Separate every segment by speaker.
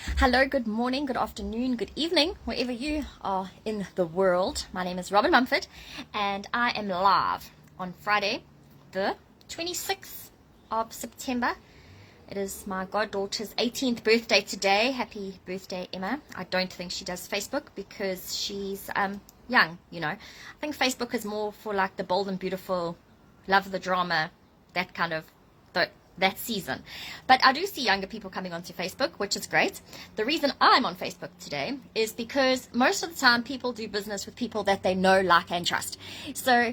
Speaker 1: Hello, good morning, good afternoon, good evening, wherever you are in the world. My name is Robin Mumford, and I am live on Friday, the 26th of September. It is my goddaughter's 18th birthday today. Happy birthday, Emma. I don't think she does Facebook because she's young, I think Facebook is more for like the bold and beautiful, love the drama, that kind of that season. But I do see younger people coming onto Facebook, which is great. The reason I'm on Facebook today is because most of the time people do business with people that they know, like, and trust. So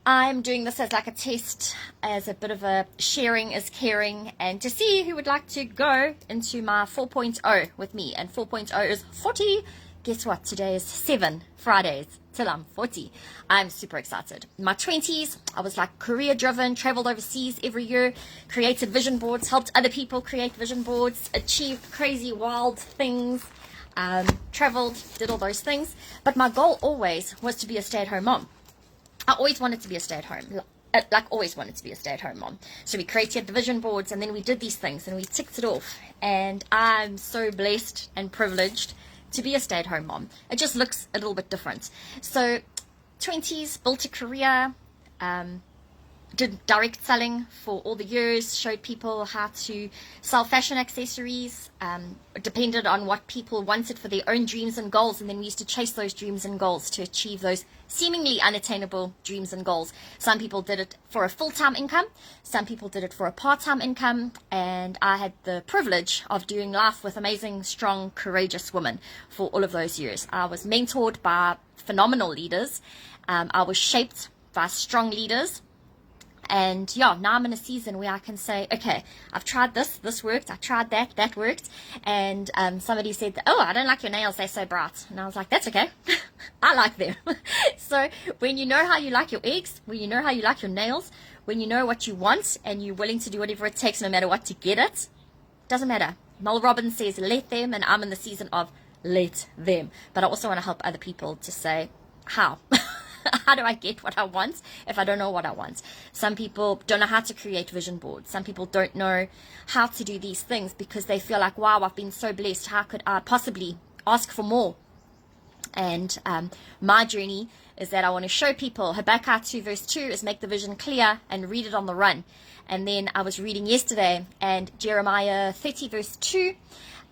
Speaker 1: I'm doing this as like a test, as a bit of a sharing is caring, and to see who would like to go into my 4.0 with me. And 4.0 is 40. Guess what? Today is 7 Fridays till I'm 40. I'm super excited. In my 20s, I was like career driven, traveled overseas every year, created vision boards, helped other people create vision boards, achieved crazy, wild things, traveled, did all those things. But my goal always was to be a stay-at-home mom. I always wanted to be a stay-at-home, always wanted to be a stay-at-home mom. So we created the vision boards, and then we did these things, and we ticked it off. And I'm so blessed and privileged to be a stay-at-home mom. It just looks a little bit different. So 20s, built a career, did direct selling for all the years, showed people how to sell fashion accessories, depended on what people wanted for their own dreams and goals, and then we used to chase those dreams and goals to achieve those seemingly unattainable dreams and goals. Some people did it for a full-time income, some people did it for a part-time income, and I had the privilege of doing life with amazing, strong, courageous women for all of those years. I was mentored by phenomenal leaders. I was shaped by strong leaders. And yeah, now I'm in a season where I can say, okay, I've tried this worked, I tried that worked. And somebody said, oh, I don't like your nails, they're so bright. And I was like, that's okay, I like them. So when you know how you like your eggs, when you know how you like your nails, when you know what you want and you're willing to do whatever it takes no matter what to get it, doesn't matter. Mel Robbins says, let them, and I'm in the season of let them. But I also want to help other people to say, how? How do I get what I want if I don't know what I want? Some people don't know how to create vision boards. Some people don't know how to do these things because they feel like, wow, I've been so blessed. How could I possibly ask for more? And my journey is that I want to show people Habakkuk 2 verse 2 is make the vision clear and read it on the run. And then I was reading yesterday and Jeremiah 30 verse 2,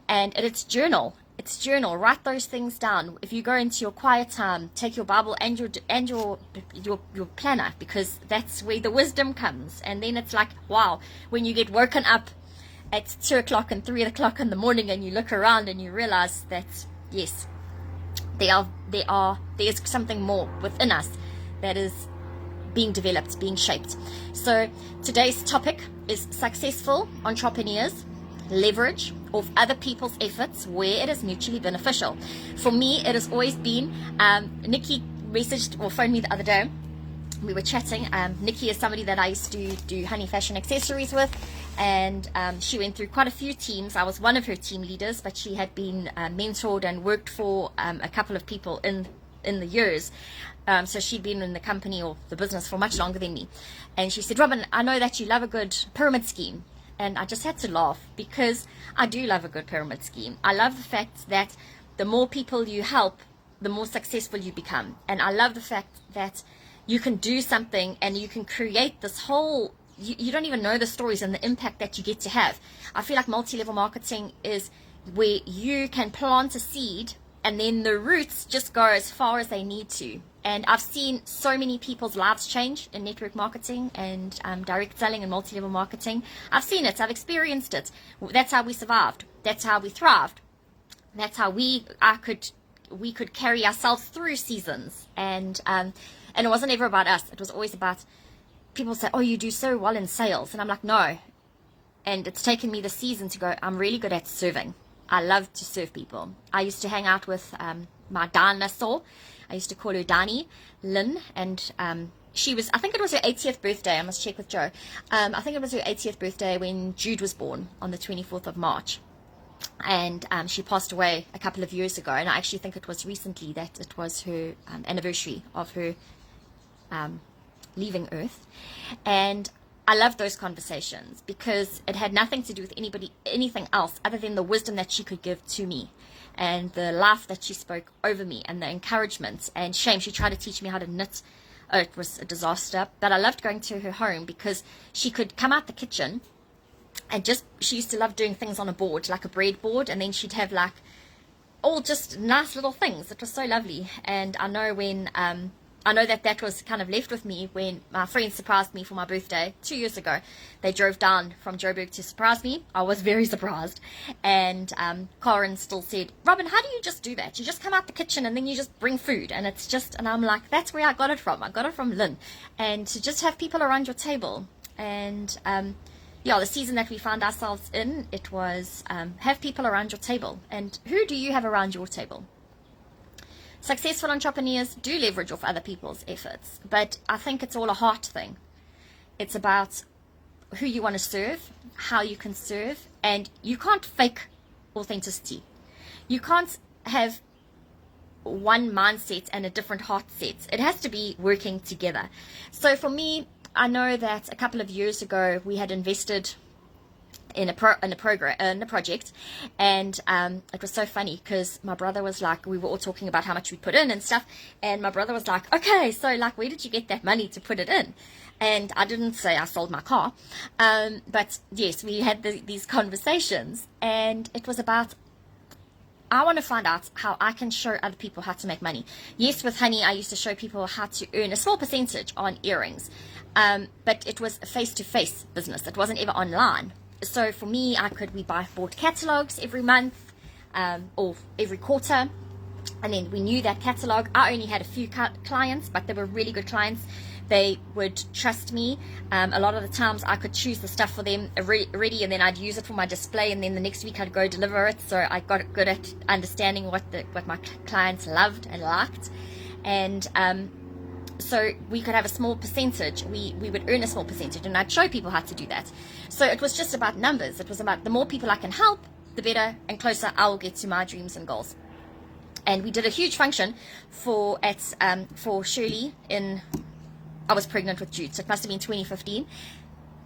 Speaker 1: and it's journal. It's journal. Write those things down. If you go into your quiet time, take your Bible and your planner, because that's where the wisdom comes. And then it's like, wow, when you get woken up at 2 o'clock and 3 o'clock in the morning and you look around and you realize that, yes, there's something more within us that is being developed, being shaped. So today's topic is successful entrepreneurs leverage off other people's efforts where it is mutually beneficial. For me, it has always been, Nikki messaged or phoned me the other day. We were chatting. Nikki is somebody that I used to do honey fashion accessories with, and she went through quite a few teams. I was one of her team leaders, but she had been mentored and worked for a couple of people in the years. So she'd been in the company or the business for much longer than me. And she said, Robin, I know that you love a good pyramid scheme. And I just had to laugh because I do love a good pyramid scheme. I love the fact that the more people you help, the more successful you become. And I love the fact that you can do something and you can create this whole, you don't even know the stories and the impact that you get to have. I feel like multi-level marketing is where you can plant a seed and then the roots just go as far as they need to. And I've seen so many people's lives change in network marketing and direct selling and multi-level marketing. I've seen it. I've experienced it. That's how we survived. That's how we thrived. That's how we could carry ourselves through seasons. And it wasn't ever about us. It was always about people say, oh, you do so well in sales. And I'm like, no. And it's taken me the season to go, I'm really good at serving. I love to serve people. I used to hang out with my dinosaur. I used to call her Dani Lynn, and she was, I think it was her 80th birthday. I must check with Joe. I think it was her 80th birthday when Jude was born on the 24th of March. And she passed away a couple of years ago. And I actually think it was recently that it was her anniversary of her leaving Earth. And I loved those conversations because it had nothing to do with anything else other than the wisdom that she could give to me and the life that she spoke over me and the encouragement and shame. She tried to teach me how to knit. Oh, it was a disaster, but I loved going to her home because she could come out the kitchen and she used to love doing things on a board, like a bread board, and then she'd have like all just nice little things. It was so lovely. And I know that was kind of left with me when my friends surprised me for my birthday 2 years ago. They drove down from Joburg to surprise me. I was very surprised. And Karen still said, Robin, how do you just do that? You just come out the kitchen and then you just bring food. And I'm like, that's where I got it from. I got it from Lynn. And to just have people around your table. And the season that we found ourselves in, it was have people around your table. And who do you have around your table? Successful entrepreneurs do leverage off other people's efforts, but I think it's all a heart thing. It's about who you want to serve, how you can serve, and you can't fake authenticity. You can't have one mindset and a different heart set. It has to be working together. So for me, I know that a couple of years ago we had invested in a project, and it was so funny because my brother was like, we were all talking about how much we put in and stuff, and my brother was like, okay, so like, where did you get that money to put it in? And I didn't say I sold my car, but yes, we had these conversations, and it was about, I want to find out how I can show other people how to make money. Yes, with Honey, I used to show people how to earn a small percentage on earrings, but it was a face-to-face business. It wasn't ever online. So for me, we bought catalogs every month or every quarter, and then we knew that catalog. I only had a few clients, but they were really good clients. They would trust me. A lot of the times I could choose the stuff for them ready, and then I'd use it for my display, and then the next week I'd go deliver it. So I got good at understanding what my clients loved and liked, and so we could have a small percentage. We would earn a small percentage, and I'd show people how to do that. So it was just about numbers. It was about the more people I can help, the better and closer I will get to my dreams and goals. And we did a huge function for Shirley I was pregnant with Jude, so it must have been 2015,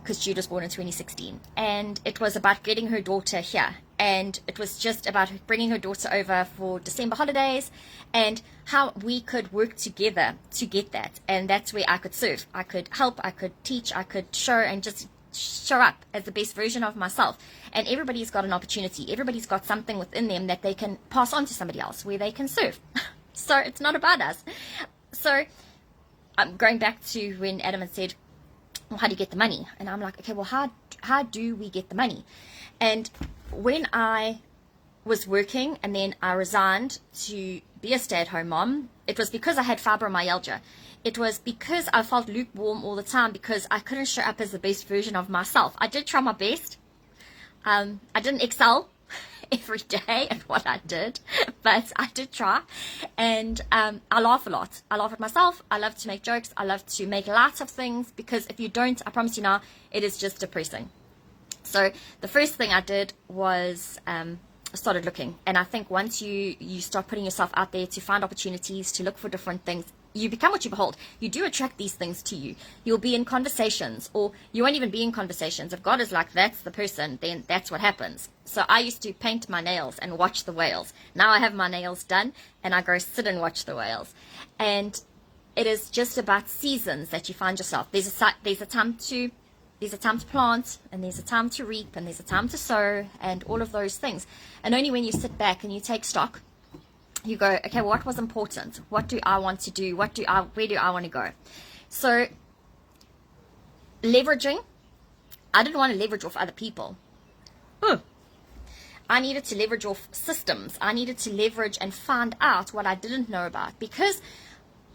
Speaker 1: because Jude was born in 2016. And it was about getting her daughter here. And it was just about bringing her daughter over for December holidays and how we could work together to get that. And that's where I could serve. I could help, I could teach, I could show, and just show up as the best version of myself. And everybody's got an opportunity. Everybody's got something within them that they can pass on to somebody else, where they can serve. So it's not about us. So I'm going back to when Adam had said, well, how do you get the money? And I'm like, okay, well, how do we get the money? And when I was working and then I resigned to be a stay-at-home mom, it was because I had fibromyalgia. It was because I felt lukewarm all the time because I couldn't show up as the best version of myself. I did try my best. I didn't excel every day at what I did, but I did try. And I laugh a lot. I laugh at myself. I love to make jokes. I love to make light of things, because if you don't, I promise you now, it is just depressing. So the first thing I did was started looking. And I think once you start putting yourself out there to find opportunities, to look for different things, you become what you behold. You do attract these things to you. You'll be in conversations, or you won't even be in conversations. If God is like, that's the person, then that's what happens. So I used to paint my nails and watch the whales. Now I have my nails done, and I go sit and watch the whales. And it is just about seasons that you find yourself. There's a time to plant, and there's a time to reap, and there's a time to sow, and all of those things. And only when you sit back and you take stock, you go, okay, what was important? What do I want to do? Where do I want to go? So leveraging, I didn't want to leverage off other people. I needed to leverage off systems. I needed to leverage and find out what I didn't know about, because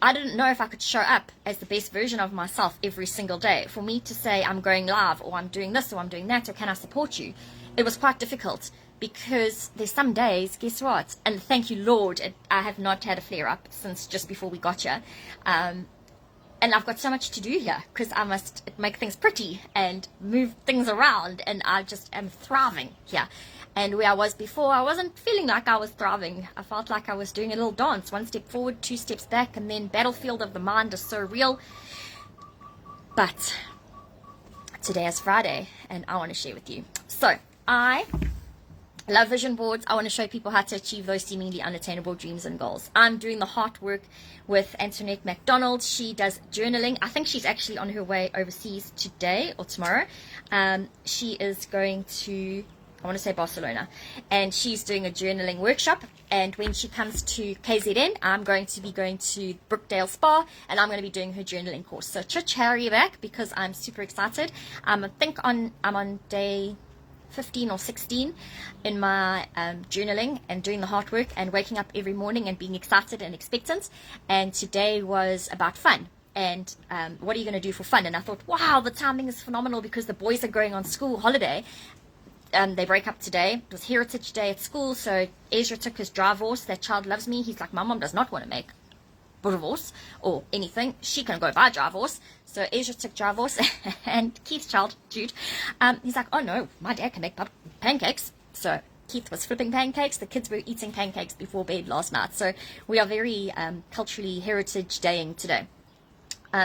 Speaker 1: I didn't know if I could show up as the best version of myself every single day. For me to say I'm going live, or I'm doing this, or I'm doing that, or can I support you? It was quite difficult, because there's some days, guess what? And thank you, Lord, I have not had a flare-up since just before we got here. And I've got so much to do here, because I must make things pretty and move things around, and I just am thriving here. And where I was before, I wasn't feeling like I was thriving. I felt like I was doing a little dance, 1 step forward, 2 steps back, and then battlefield of the mind is so real. But today is Friday, and I want to share with you. So I love vision boards. I want to show people how to achieve those seemingly unattainable dreams and goals. I'm doing the heart work with Antoinette McDonald. She does journaling. I think she's actually on her way overseas today or tomorrow. She is going to, I want to say Barcelona, and she's doing a journaling workshop. And when she comes to KZN, I'm going to be going to Brookdale Spa, and I'm going to be doing her journaling course. So hurry back, because I'm super excited. I think I'm on day 15 or 16 in my journaling and doing the heart work and waking up every morning and being excited and expectant. And today was about fun. And what are you going to do for fun? And I thought, wow, the timing is phenomenal, because the boys are going on school holiday. They break up today. It was Heritage Day at school, so Ezra took his drive horse. That child loves me. He's like, my mom does not want to make divorce or anything. She can go buy drive horse. So Ezra took drive horse, and Keith's child, Jude, he's like, oh no, my dad can make pancakes. So Keith was flipping pancakes. The kids were eating pancakes before bed last night. So we are very culturally Heritage Daying today.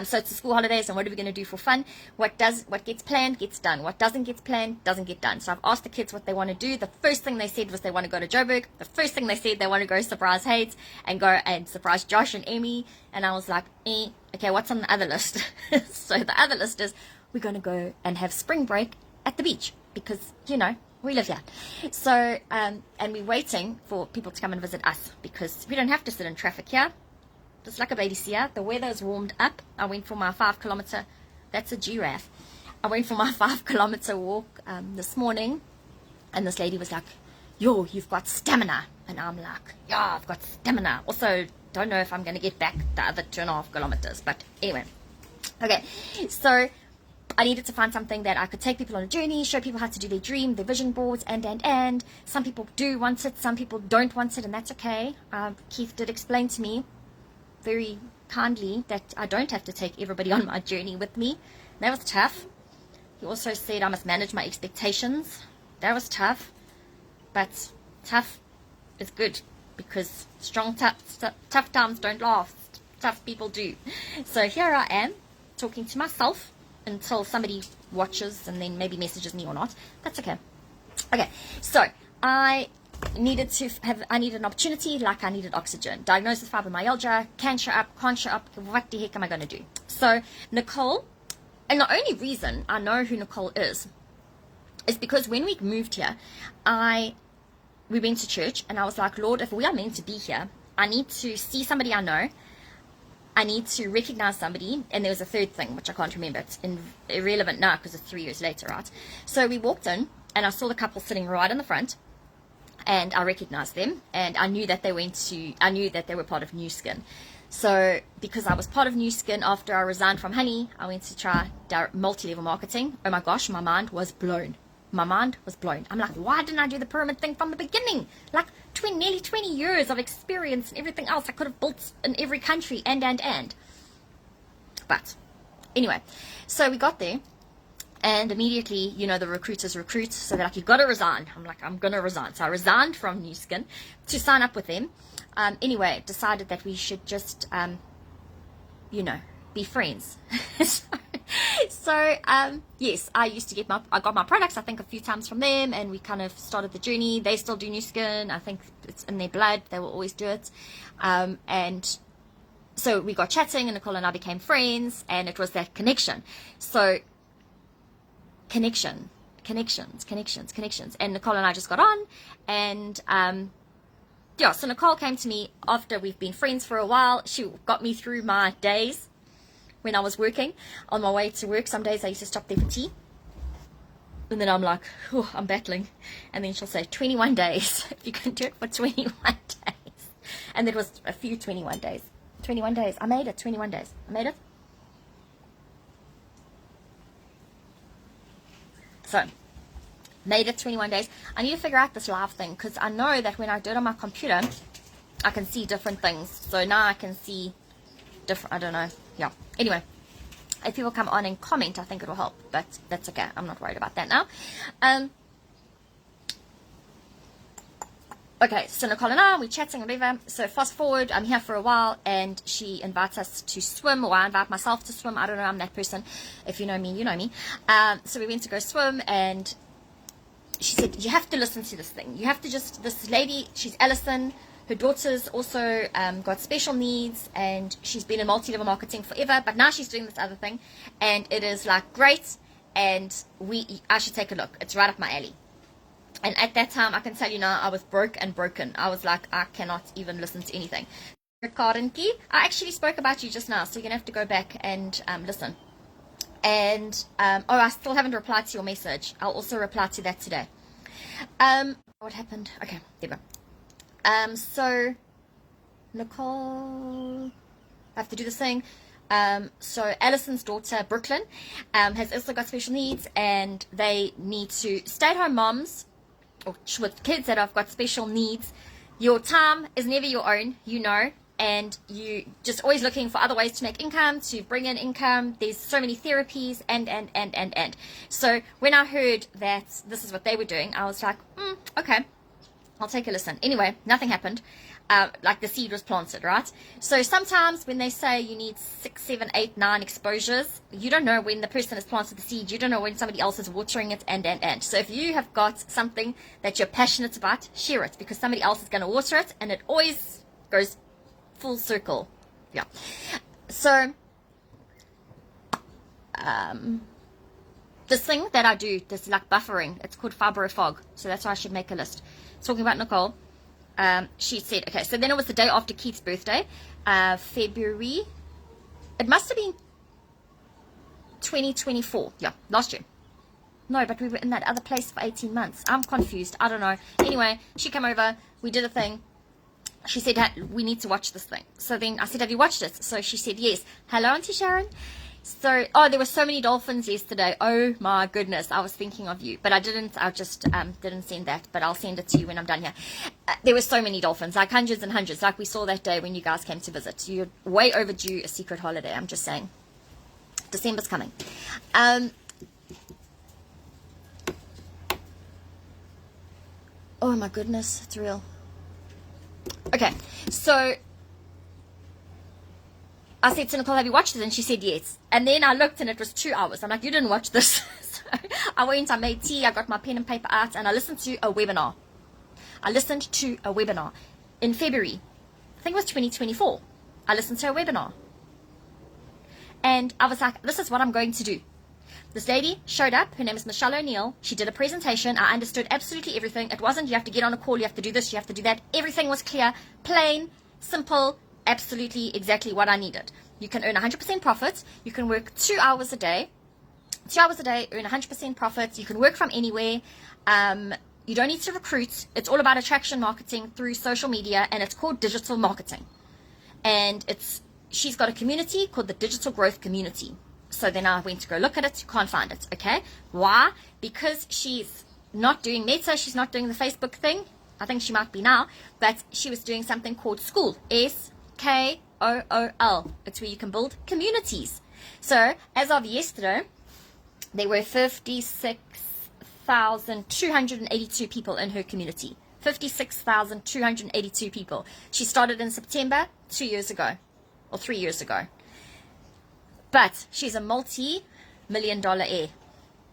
Speaker 1: So it's the school holidays, and what are we going to do for fun? What gets planned gets done. What doesn't get planned doesn't get done. So I've asked the kids what they want to do. The first thing they said was they want to go to Joburg. The first thing they said, they want to go surprise Hayes and go and surprise Josh and Amy. And I was like, okay, what's on the other list? So the other list is we're going to go and have spring break at the beach, because, you know, we live here. So, and we're waiting for people to come and visit us, because we don't have to sit in traffic here. Just like a baby seer. The weather is warmed up. I went for my 5 kilometer, that's a giraffe. I went for my 5 kilometer walk this morning, and this lady was like, yo, you've got stamina. And I'm like, yeah, I've got stamina. Also, don't know if I'm going to get back the other 2.5 kilometers, but anyway. Okay, so I needed to find something that I could take people on a journey, show people how to do their dream, their vision boards, and some people do want it, some people don't want it, and that's okay. Keith did explain to me very kindly that I don't have to take everybody on my journey with me. That was tough. He also said I must manage my expectations. That was tough, but tough is good, because tough times don't last. Tough people do. So here I am talking to myself until somebody watches and then maybe messages me or not. That's okay. Okay, so I needed an opportunity, like I needed oxygen. Diagnosed with fibromyalgia, can show up, can't show up, what the heck am I going to do? So Nicole, and the only reason I know who Nicole is because when we moved here, we went to church, and I was like, Lord, if we are meant to be here, I need to see somebody I know, I need to recognize somebody, and there was a third thing, which I can't remember. It's irrelevant now, because it's 3 years later, right? So we walked in, and I saw the couple sitting right in the front, and I recognized them, and I knew that they were part of New Skin. So because I was part of New Skin after I resigned from Honey, I went to try multi-level marketing. Oh my gosh, my mind was blown. I'm like, why didn't I do the pyramid thing from the beginning? Like nearly 20 years of experience and everything else I could have built in every country, and. But anyway, so we got there. And immediately, you know, the recruiters recruit, so they're like, you've got to resign. I'm like, I'm going to resign. So I resigned from New Skin to sign up with them. Anyway, decided that we should just, you know, be friends. So, yes, I got my products, I think, a few times from them, and we kind of started the journey. They still do New Skin. I think it's in their blood. They will always do it. And so we got chatting, and Nicole and I became friends, and it was that connection. So, connections. And Nicole and I just got on, and yeah, so Nicole came to me after we've been friends for a while. She got me through my days when I was working on my way to work. Some days I used to stop there for tea, and then I'm like, oh, I'm battling, and then she'll say 21 days if you can do it for 21 days. And there was a few 21 days. I made it. 21 days I made it. So, made it 21 days. I need to figure out this live thing, because I know that when I do it on my computer, I can see different things. So now I can see different, I don't know. Yeah. Anyway, if people come on and comment, I think it'll help. But that's okay. I'm not worried about that now. Okay, so Nicole and I, we're chatting, whatever. So fast forward, I'm here for a while, and she invites us to swim, or I invite myself to swim. I don't know, I'm that person. If you know me, you know me. So we went to go swim, and she said, you have to listen to this thing. You have to just, this lady, she's Alison. Her daughter's also got special needs, and she's been in multi-level marketing forever, but now she's doing this other thing, and it is like great, and I should take a look. It's right up my alley. And at that time, I can tell you now, I was broke and broken. I was like, I cannot even listen to anything. Karinki, I actually spoke about you just now, so you're going to have to go back and listen. And, I still haven't replied to your message. I'll also reply to that today. What happened? Okay, there we go. So, Nicole, I have to do this thing. So Alison's daughter, Brooklyn, has also got special needs, and they need to stay-at-home moms, or with kids that have got special needs. Your time is never your own, you know, and you just always looking for other ways to make income, to bring in income. There's so many therapies, and. So when I heard that this is what they were doing, I was like, okay, I'll take a listen. Anyway, nothing happened. Like the seed was planted, right? So sometimes when they say you need 6, 7, 8, 9 exposures, you don't know when the person has planted the seed. You don't know when somebody else is watering it, and. So if you have got something that you're passionate about, share it, because somebody else is going to water it, and it always goes full circle. Yeah. So this thing that I do, this like buffering, it's called Fibromyalgia. So that's why I should make a list. Talking about Nicole. She said, okay, so then it was the day after Keith's birthday, February, it must have been 2024, yeah, last year. No, but we were in that other place for 18 months. I'm confused, I don't know. Anyway, she came over, we did a thing. She said, we need to watch this thing. So then I said, have you watched it? So she said, yes. Hello, Auntie Sharon. So, there were so many dolphins yesterday. Oh my goodness, I was thinking of you, but I just didn't send that, but I'll send it to you when I'm done here. There were so many dolphins, like hundreds and hundreds, like we saw that day when you guys came to visit. You're way overdue a secret holiday, I'm just saying. December's coming. Oh my goodness, it's real. Okay, so I said to Nicole, have you watched it? And she said yes. And then I looked, and it was 2 hours. I'm like, you didn't watch this. So I went, I made tea, I got my pen and paper out, and I listened to a webinar. In February. I think it was 2024. I listened to a webinar. And I was like, this is what I'm going to do. This lady showed up. Her name is Michelle O'Neill. She did a presentation. I understood absolutely everything. It wasn't, you have to get on a call, you have to do this, you have to do that. Everything was clear, plain, simple, absolutely exactly what I needed. You can earn 100% profits. You can work 2 hours a day. 2 hours a day, earn 100% profits. You can work from anywhere. You don't need to recruit. It's all about attraction marketing through social media, and it's called digital marketing. And she's got a community called the Digital Growth Community. So then I went to go look at it. You can't find it. Okay. Why? Because she's not doing Meta. She's not doing the Facebook thing. I think she might be now. But she was doing something called School. SKOOL. It's where you can build communities. So as of yesterday, there were 56,282 people in her community. 56,282 people. She started in September 2 years ago, or 3 years ago. But she's a multi-million-dollar heir,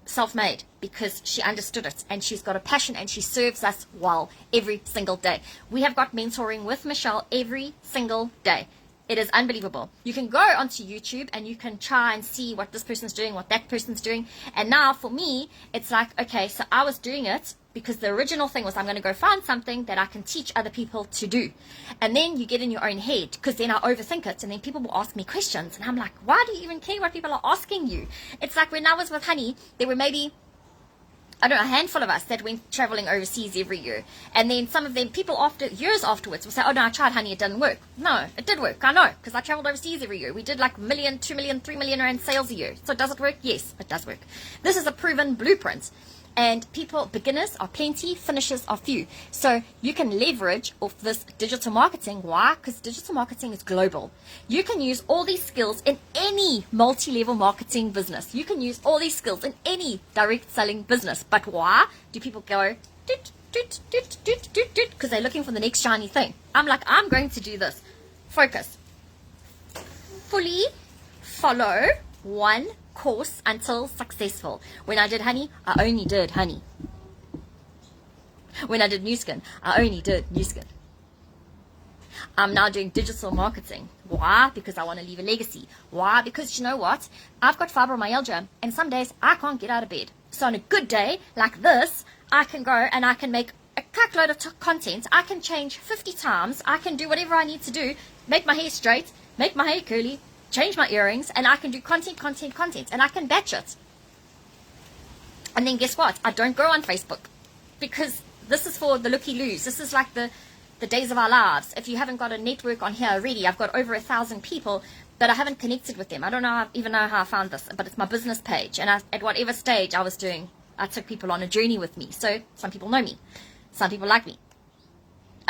Speaker 1: self-made, because she understood it, and she's got a passion, and she serves us well every single day. We have got mentoring with Michelle every single day. It is unbelievable. You can go onto YouTube and you can try and see what this person's doing, what that person's doing. And now for me, it's like, okay, so I was doing it because the original thing was I'm going to go find something that I can teach other people to do. And then you get in your own head, because then I overthink it, and then people will ask me questions. And I'm like, why do you even care what people are asking you? It's like when I was with Honey, there were maybe, I don't know, a handful of us that went traveling overseas every year. And then some of them, people years afterwards will say, oh no, I tried Honey, it didn't work. No, it did work. I know, because I traveled overseas every year. We did like 1 million, 2 million, 3 million rand sales a year. So does it work? Yes, it does work. This is a proven blueprint. And beginners are plenty, finishers are few. So you can leverage off this digital marketing. Why? Because digital marketing is global. You can use all these skills in any multi-level marketing business. You can use all these skills in any direct selling business. But why do people go, because they're looking for the next shiny thing. I'm like, I'm going to do this. Focus. Fully follow one course until successful. When I did honey, I only did honey. When I did new skin, I only did new skin. I'm now doing digital marketing. Why? Because I want to leave a legacy. Why? Because you know what? I've got fibromyalgia, and some days I can't get out of bed. So on a good day like this, I can go and I can make a cuckload of content. I can change 50 times. I can do whatever I need to do. Make my hair straight, make my hair curly, change my earrings, and I can do content, and I can batch it. And then guess what? I don't go on Facebook, because this is for the looky-loos. This is like the days of our lives. If you haven't got a network on here already, I've got over 1,000 people, but I haven't connected with them. I don't even know how I found this, but it's my business page. And at whatever stage I was doing, I took people on a journey with me. So some people know me. Some people like me.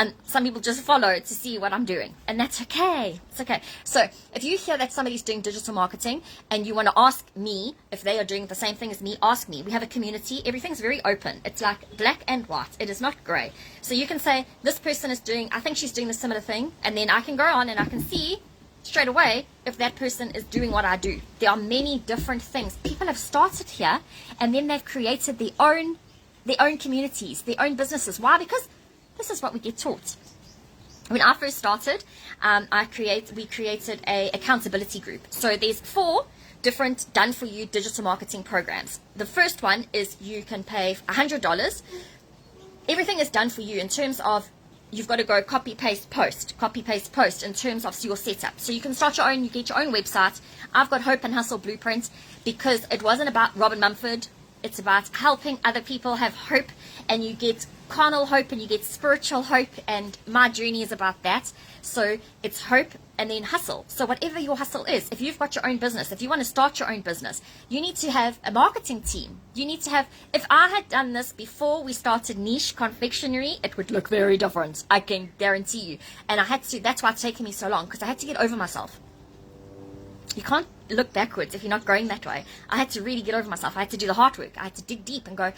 Speaker 1: And some people just follow to see what I'm doing. And that's okay. It's okay. So if you hear that somebody's doing digital marketing and you want to ask me if they are doing the same thing as me, ask me. We have a community. Everything's very open. It's like black and white. It is not gray. So you can say, this person is doing, I think she's doing the similar thing. And then I can go on and I can see straight away if that person is doing what I do. There are many different things. People have started here and then they've created their own communities, their own businesses. Why? Because this is what we get taught. When I first started, we created a accountability group. So there's 4 different done-for-you digital marketing programs. The first one is you can pay $100. Everything is done for you in terms of you've got to go copy, paste, post in terms of your setup. So you can start your own, you get your own website. I've got Hope and Hustle Blueprint because it wasn't about Robin Mumford. It's about helping other people have hope, and you get carnal hope and you get spiritual hope, and my journey is about that. So it's hope and then hustle. So whatever your hustle is, if you've got your own business, if you want to start your own business, you need to have a marketing team. You need to have, if I had done this before we started niche confectionery, it would look very different. I can guarantee you. And I had to, that's why it's taken me so long, because I had to get over myself. You can't look backwards if you're not growing that way. I had to really get over myself. I had to do the hard work. I had to dig deep and go,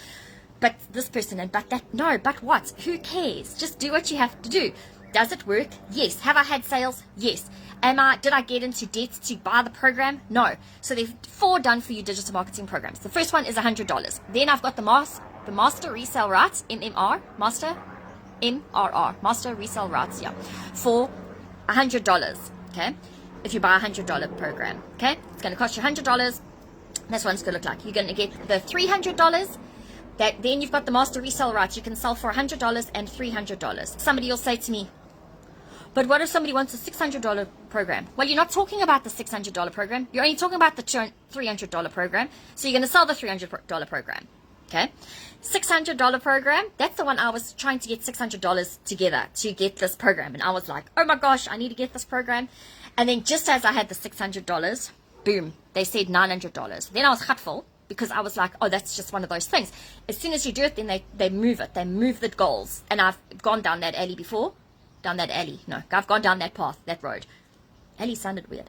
Speaker 1: but this person and but that. No, but what? Who cares? Just do what you have to do. Does it work? Yes. Have I had sales? Yes. Did I get into debt to buy the program? No. So there's 4 done for you digital marketing programs. The first one is $100. Then I've got the master resale rights, master resale rights, yeah, for $100. Okay. If you buy a $100 program, okay, it's going to cost you $100. That's what it's going to look like. You're going to get the $300. Then you've got the master resale rights. You can sell for $100 and $300. Somebody will say to me, but what if somebody wants a $600 program? Well, you're not talking about the $600 program. You're only talking about the $300 program. So you're going to sell the $300 program. Okay. $600 program. That's the one I was trying to get $600 together to get this program. And I was like, oh my gosh, I need to get this program. And then just as I had the $600, boom, they said $900. Then I was hurtful because I was like, oh, that's just one of those things. As soon as you do it, then they move it. They move the goals. And I've gone down that alley before. Down that alley. No, I've gone down that path, that road. Alley sounded weird.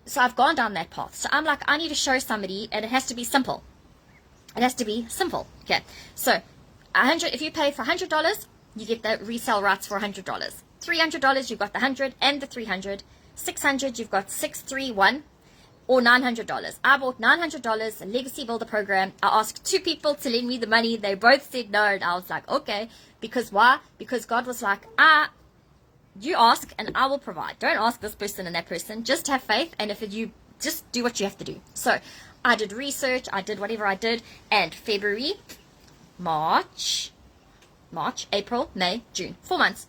Speaker 1: So I've gone down that path. So I'm like, I need to show somebody, and it has to be simple. It has to be simple. Okay. So if you pay for $100, you get the resale rights for $100. $300, you've got the 100 and the 300. 600, you've got 631 or $900. I bought $900, a legacy builder program. I asked 2 people to lend me the money. They both said no, and I was like, okay. Because why? Because God was like, you ask and I will provide. Don't ask this person and that person. Just have faith, and if you just do what you have to do. So I did research. I did whatever I did, and February, March, April, May, June, 4 months,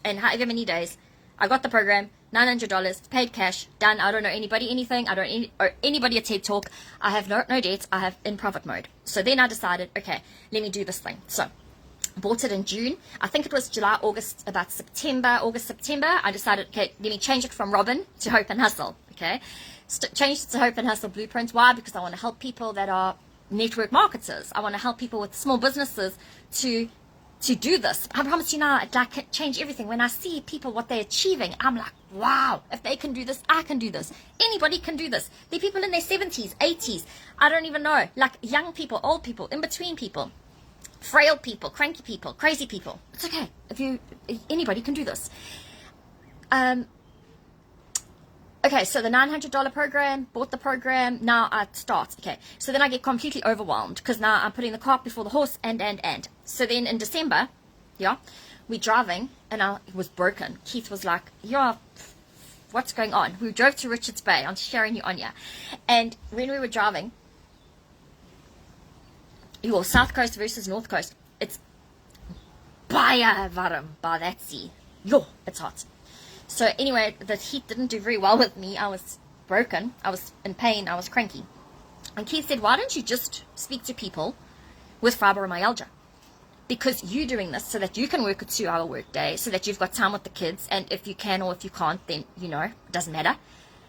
Speaker 1: and however many days, I got the program. $900, paid cash, done. I don't know anybody anything. I don't owe anybody a TED talk. I have no debts. I have in profit mode. So then I decided, okay, let me do this thing. So bought it in June. I think it was July, August, about August, September. I decided, okay, let me change it from Robin to Hope and Hustle. Okay, changed it to Hope and Hustle Blueprint. Why? Because I want to help people that are network marketers. I want to help people with small businesses to do this. I promise you now, it can change everything. When I see people, what they're achieving, I'm like, wow, if they can do this, I can do this. Anybody can do this. There are people in their 70s, 80s, I don't even know, like young people, old people, in between people. frail people, cranky people, crazy people. It's okay. Anybody can do this. Okay, so the $900 program, bought the program, now it starts. Okay, so then I get completely overwhelmed because now I'm putting the cart before the horse and. So then in December, yeah, we're driving and it was broken. Keith was like, yeah, what's going on? We drove to Richards Bay. I'm sharing you Anya. And when we were driving, South Coast versus North Coast, it's baie warm by that sea. Yo, it's hot. So anyway, the heat didn't do very well with me. I was broken. I was in pain. I was cranky. And Keith said, why don't you just speak to people with fibromyalgia? Because you're doing this so that you can work a 2-hour work day, so that you've got time with the kids. And if you can or if you can't, then, it doesn't matter.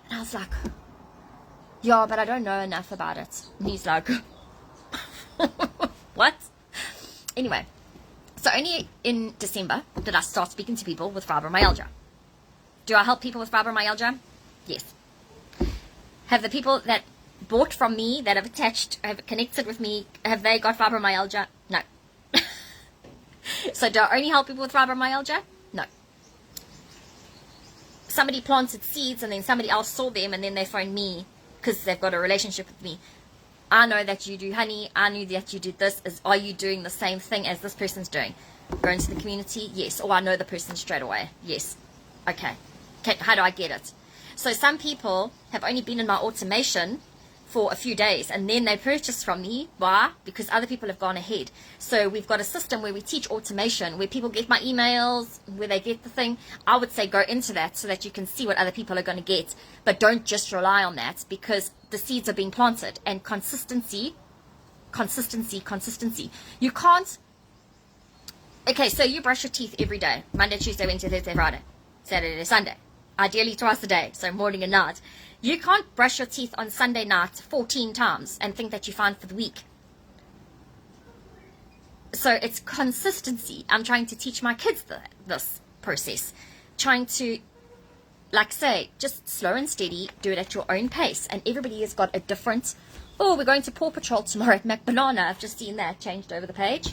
Speaker 1: And I was like, yeah, but I don't know enough about it. And he's like, what? Anyway, so only in December did I start speaking to people with fibromyalgia. Do I help people with fibromyalgia? Yes. Have the people that bought from me, that have connected with me, have they got fibromyalgia? No. So do I only help people with fibromyalgia? No. Somebody planted seeds and then somebody else saw them and then they phoned me because they've got a relationship with me. I know that you do honey. I knew that you did this. Are you doing the same thing as this person's doing? Go into the community? Yes. Or I know the person straight away? Yes. Okay, how do I get it? So some people have only been in my automation for a few days and then they purchase from me. Why? Because other people have gone ahead. So we've got a system where we teach automation, where people get my emails, where they get the thing. I would say go into that so that you can see what other people are going to get. But don't just rely on that, because the seeds are being planted. And consistency. You can't. Okay, so you brush your teeth every day. Monday, Tuesday, Wednesday, Thursday, Friday, Saturday, Sunday. Ideally twice a day, so morning and night. You can't brush your teeth on Sunday night 14 times and think that you're fine for the week. So it's consistency. I'm trying to teach my kids this process. Trying to, like say, just slow and steady, do it at your own pace. And everybody has got a different, we're going to Paw Patrol tomorrow at McBanana. I've just seen that changed over the page.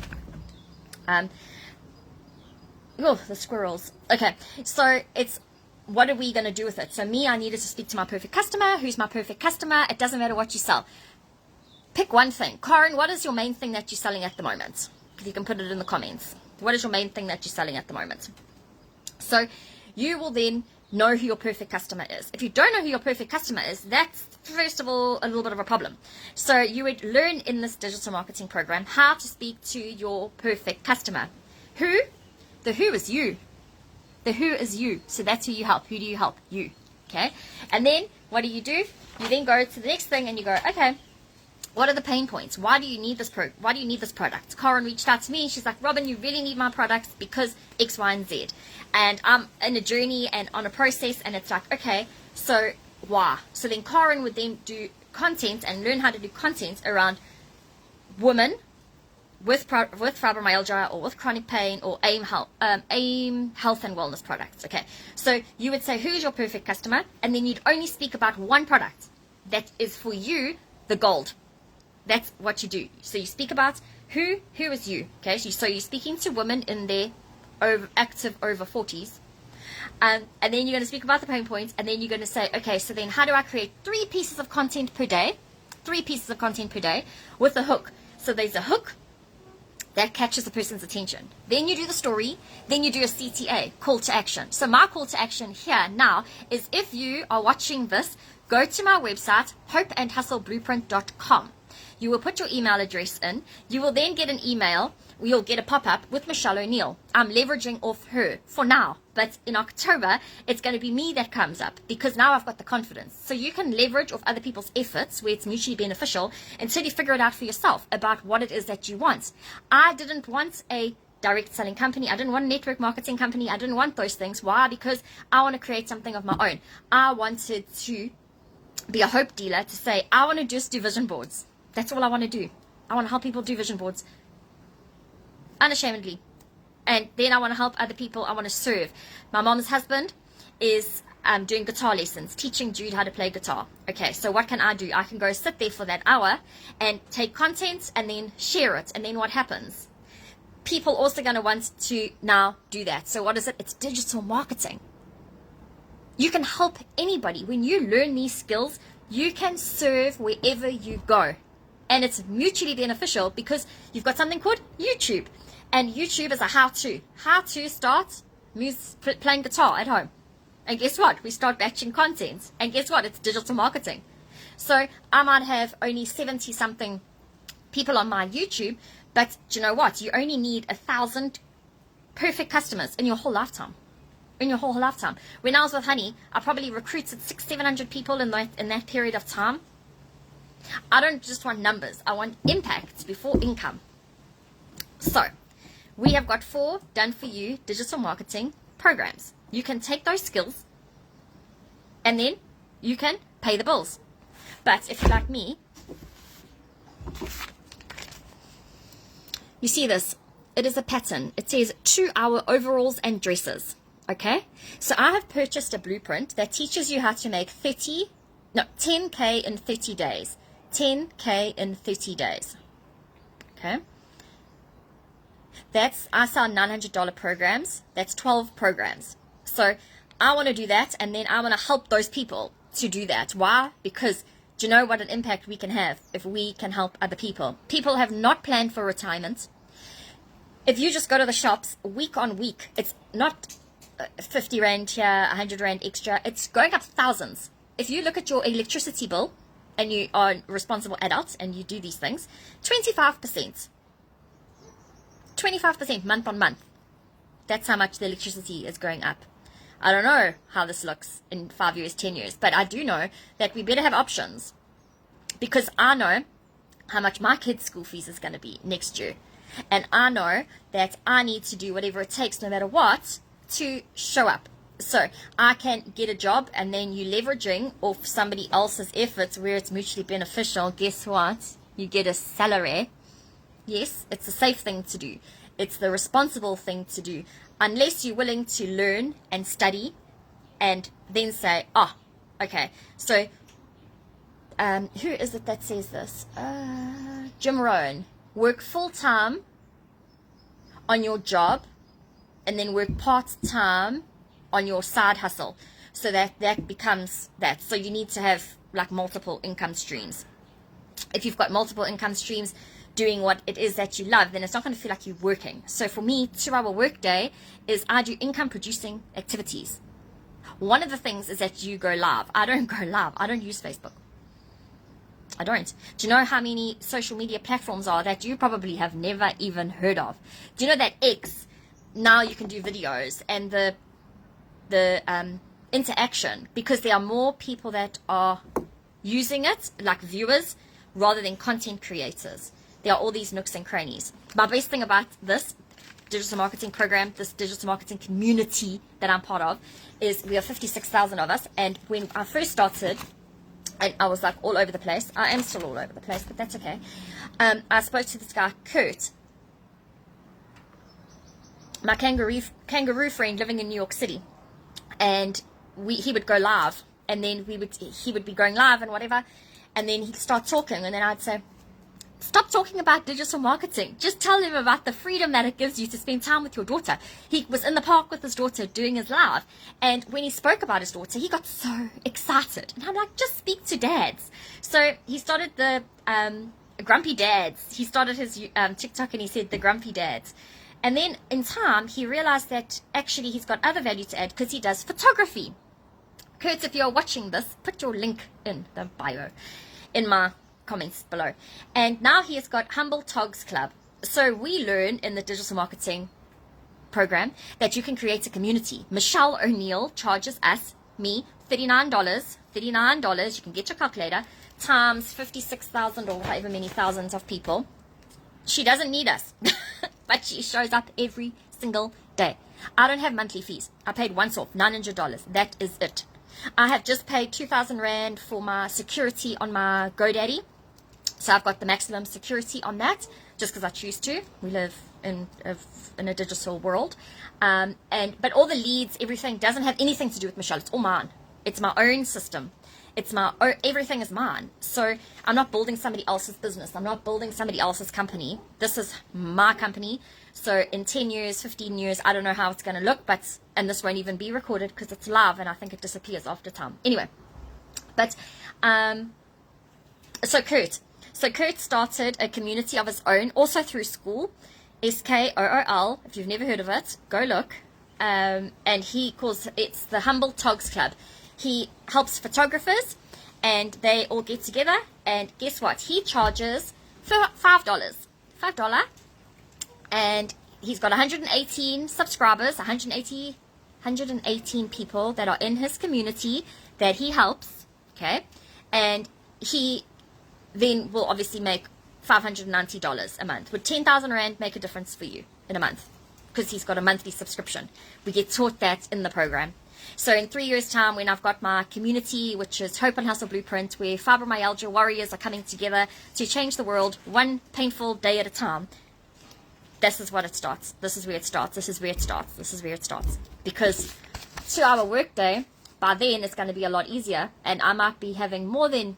Speaker 1: The squirrels. Okay, so it's, what are we going to do with it? So me, I needed to speak to my perfect customer. Who's my perfect customer? It doesn't matter what you sell. Pick one thing. Karen, what is your main thing that you're selling at the moment? If you can put it in the comments. What is your main thing that you're selling at the moment? So you will then know who your perfect customer is. If you don't know who your perfect customer is, that's, first of all, a little bit of a problem. So you would learn in this digital marketing program how to speak to your perfect customer. Who? The who is you. The who is you. So that's who you help. Who do you help? You. Okay. And then what do? You then go to the next thing and you go, okay, what are the pain points? Why do you need this why do you need this product? Karen reached out to me. She's like, Robin, you really need my products because X, Y, and Z. And I'm in a journey and on a process, and it's like, okay, so why? So then Karen would then do content and learn how to do content around women with fibromyalgia or with chronic pain or AIM health and wellness products. Okay, so you would say, who's your perfect customer? And then you'd only speak about one product that is for you, the gold. That's what you do. So you speak about who is you. Okay, so you're speaking to women in their active over 40s. And then you're going to speak about the pain points, and then you're going to say, okay, so then how do I create 3 pieces of content per day? 3 pieces of content per day with a hook. So there's a hook that catches the person's attention. Then you do the story. Then you do a CTA, call to action. So my call to action here now is, if you are watching this, go to my website, hopeandhustleblueprint.com. You will put your email address in. You will then get an email. You'll get a pop-up with Michelle O'Neill. I'm leveraging off her for now. But in October, it's going to be me that comes up, because now I've got the confidence. So you can leverage off other people's efforts where it's mutually beneficial until you figure it out for yourself about what it is that you want. I didn't want a direct selling company. I didn't want a network marketing company. I didn't want those things. Why? Because I want to create something of my own. I wanted to be a hope dealer, to say, I want to just do vision boards. That's all I want to do. I want to help people do vision boards unashamedly. And then I want to help other people. I want to serve. My mom's husband is doing guitar lessons, teaching Jude how to play guitar. Okay, so what can I do? I can go sit there for that hour and take content and then share it. And then what happens? people also going to want to now do that. So what is it? It's digital marketing. You can help anybody. When you learn these skills, you can serve wherever you go. And it's mutually beneficial because you've got something called YouTube. And YouTube is a how-to. How to start playing guitar at home. And guess what? We start batching content. And guess what? It's digital marketing. So I might have only 70-something people on my YouTube, but do you know what? You only need 1,000 perfect customers in your whole lifetime. In your whole lifetime. When I was with Honey, I probably recruited 600-700 people in that period of time. I don't just want numbers. I want impact before income. So we have got 4 done for you digital marketing programs. You can take those skills and then you can pay the bills. But if you're like me, you see this. It is a pattern. It says 2-hour overalls and dresses. Okay? So I have purchased a blueprint that teaches you how to make 10K in 30 days. 10K in 30 days. Okay? I sell $900 programs. That's 12 programs. So I want to do that, and then I want to help those people to do that. Why? Because do you know what an impact we can have if we can help other people? People have not planned for retirement. If you just go to the shops week on week, it's not 50 Rand here, 100 Rand extra. It's going up thousands. If you look at your electricity bill and you are a responsible adult and you do these things, 25%. 25% month on month. That's how much the electricity is going up. I don't know how this looks in 5 years, 10 years, but I do know that we better have options because I know how much my kids' school fees is going to be next year. And I know that I need to do whatever it takes, no matter what, to show up. So I can get a job, and then you leveraging off somebody else's efforts where it's mutually beneficial. Guess what? You get a salary. Yes, it's a safe thing to do. It's the responsible thing to do. Unless you're willing to learn and study and then say, oh, okay. So who is it that says this? Jim Rohn. Work full-time on your job and then work part-time on your side hustle. So that becomes that. So you need to have like multiple income streams. If you've got multiple income streams doing what it is that you love, then it's not going to feel like you're working. So for me, 2-hour workday is I do income producing activities. One of the things is that you go live. I don't go live. I don't use Facebook. I don't. Do you know how many social media platforms are that you probably have never even heard of? Do you know that X, now you can do videos and the interaction, because there are more people that are using it, like viewers, rather than content creators. There are all these nooks and crannies. My best thing about this digital marketing program, this digital marketing community that I'm part of, is we are 56,000 of us. And when I first started, and I was like all over the place. I am still all over the place, but that's okay. I spoke to this guy, Kurt, my kangaroo friend living in New York City, and he would go live, and then he would be going live and whatever, and then he'd start talking, and then I'd say, stop talking about digital marketing. Just tell him about the freedom that it gives you to spend time with your daughter. He was in the park with his daughter doing his live. And when he spoke about his daughter, he got so excited. And I'm like, just speak to dads. So he started the Grumpy Dads. He started his TikTok and he said the Grumpy Dads. And then in time, he realized that actually he's got other value to add because he does photography. Kurt, if you're watching this, put your link in the bio in my comments below. And now he has got Humble Togs Club. So we learn in the digital marketing program that you can create a community. Michelle O'Neill charges me $39. $39. You can get your calculator times 56,000 or however many thousands of people. She doesn't need us, but she shows up every single day. I don't have monthly fees. I paid once off, $900. That is it. I have just paid 2,000 Rand for my security on my GoDaddy. So I've got the maximum security on that just because I choose to. We live in a digital world. But all the leads, everything doesn't have anything to do with Michelle. It's all mine. It's my own system. Everything is mine. So I'm not building somebody else's business. I'm not building somebody else's company. This is my company So in 10 years, 15 years, I don't know how it's going to look, but, and this won't even be recorded because it's live and I think it disappears after time. Anyway, but, so Kurt started a community of his own, also through school, SKOOL. If you've never heard of it, go look. And he calls it's the Humble Togs Club. He helps photographers, and they all get together. And guess what? He charges $5, and he's got 118 subscribers, 118 people that are in his community that he helps. Okay, and he then will obviously make $590 a month. Would 10,000 Rand make a difference for you in a month? Because he's got a monthly subscription. We get taught that in the program. So in 3 years' time, when I've got my community, which is Hope and Hustle Blueprint, where fibromyalgia warriors are coming together to change the world one painful day at a time, this is what it starts. This is where it starts. This is where it starts. This is where it starts. Because 2-hour workday, by then it's going to be a lot easier, and I might be having more than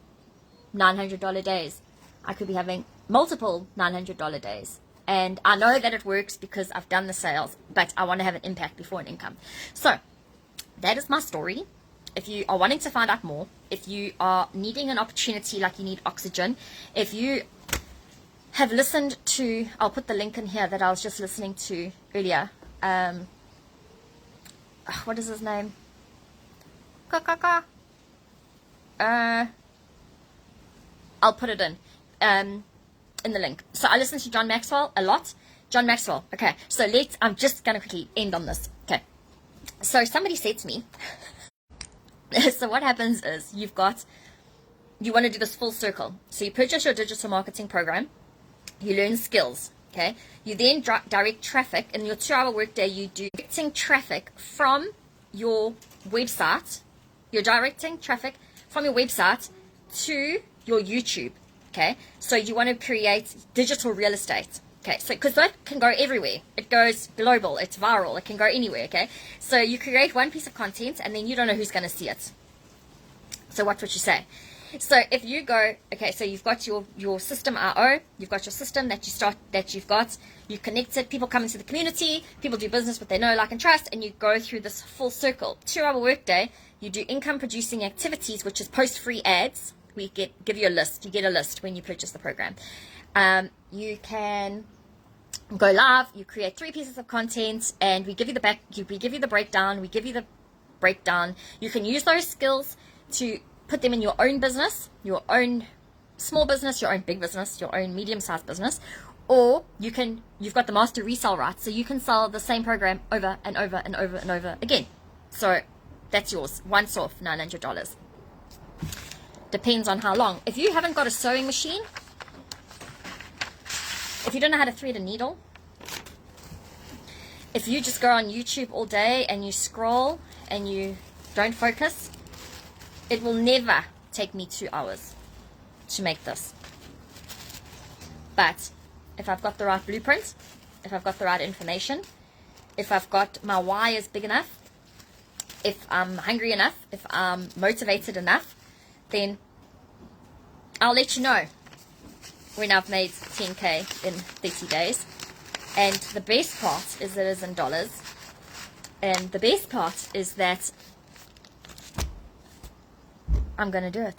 Speaker 1: $900 days. I could be having multiple $900 days. And I know that it works because I've done the sales, but I want to have an impact before an income. So that is my story. If you are wanting to find out more, if you are needing an opportunity like you need oxygen, if you have listened to, I'll put the link in here that I was just listening to earlier. What is his name? I'll put it in the link. So I listen to John Maxwell a lot. John Maxwell. Okay, so I'm just going to quickly end on this. Okay, so somebody said to me, so what happens is you want to do this full circle. So you purchase your digital marketing program, you learn skills, okay? You then direct traffic. In your 2-hour workday, you do directing traffic from your website. You're directing traffic from your website to your YouTube, okay? So you want to create digital real estate, okay? So because that can go everywhere. It goes global, it's viral, it can go anywhere, okay? So you create one piece of content and then you don't know who's going to see it. So watch what you say. So if you go, okay, so you've got your system RO, you've got your system you connect it, people come into the community, people do business what they know, like, and trust, and you go through this full circle. 2-hour workday, you do income producing activities, which is post free ads. We give you a list. You get a list when you purchase the program. You can go live. You create 3 pieces of content, and we give you the breakdown. We give you the breakdown. You can use those skills to put them in your own business, your own small business, your own big business, your own medium-sized business, or you've got the master resale rights, so you can sell the same program over and over and over and over again. So that's yours. Once off, $900. Depends on how long. If you haven't got a sewing machine, if you don't know how to thread a needle, if you just go on YouTube all day and you scroll and you don't focus, it will never take me 2 hours to make this. But if I've got the right blueprint, if I've got the right information, if I've got my why is big enough, if I'm hungry enough, if I'm motivated enough, then I'll let you know when I've made 10K in 30 days. And the best part is it is in dollars. And the best part is that I'm going to do it.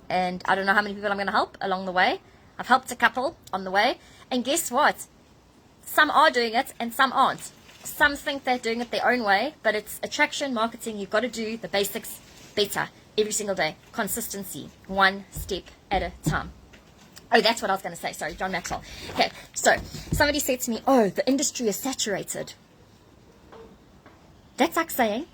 Speaker 1: And I don't know how many people I'm going to help along the way. I've helped a couple on the way. And guess what? Some are doing it and some aren't. Some think they're doing it their own way, but it's attraction marketing. You've got to do the basics better every single day. Consistency, one step at a time. Oh, that's what I was going to say. Sorry, John Maxwell. Okay, so somebody said to me, oh, the industry is saturated. That's like saying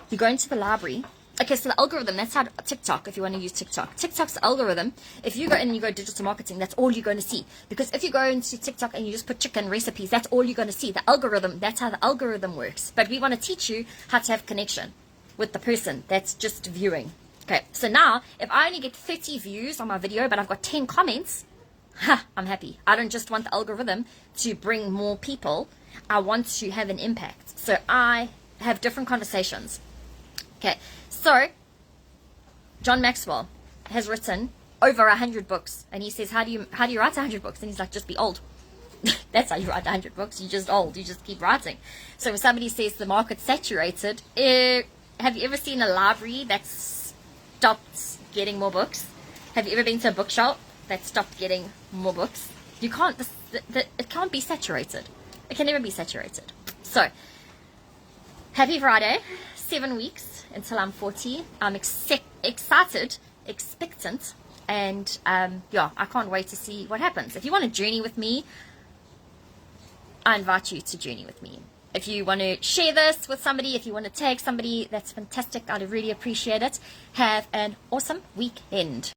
Speaker 1: you go into the library. Okay, so the algorithm, that's how TikTok, if you want to use TikTok. TikTok's algorithm, if you go in and you go digital marketing, that's all you're going to see. Because if you go into TikTok and you just put chicken recipes, that's all you're going to see. The algorithm, that's how the algorithm works. But we want to teach you how to have connection with the person that's just viewing. Okay, so now, if I only get 30 views on my video, but I've got 10 comments, I'm happy. I don't just want the algorithm to bring more people. I want to have an impact. So I have different conversations. Okay, so John Maxwell has written over 100 books, and he says, how do you write 100 books? And he's like, just be old. That's how you write 100 books. You're just old. You just keep writing. So when somebody says the market's saturated, have you ever seen a library that's stopped getting more books? Have you ever been to a bookshop that stopped getting more books? You can't. It can't be saturated. It can never be saturated. So, happy Friday. 7 weeks until I'm 40. I'm excited, expectant, and yeah, I can't wait to see what happens. If you want to journey with me, I invite you to journey with me. If you want to share this with somebody, if you want to tag somebody, that's fantastic. I'd really appreciate it. Have an awesome weekend.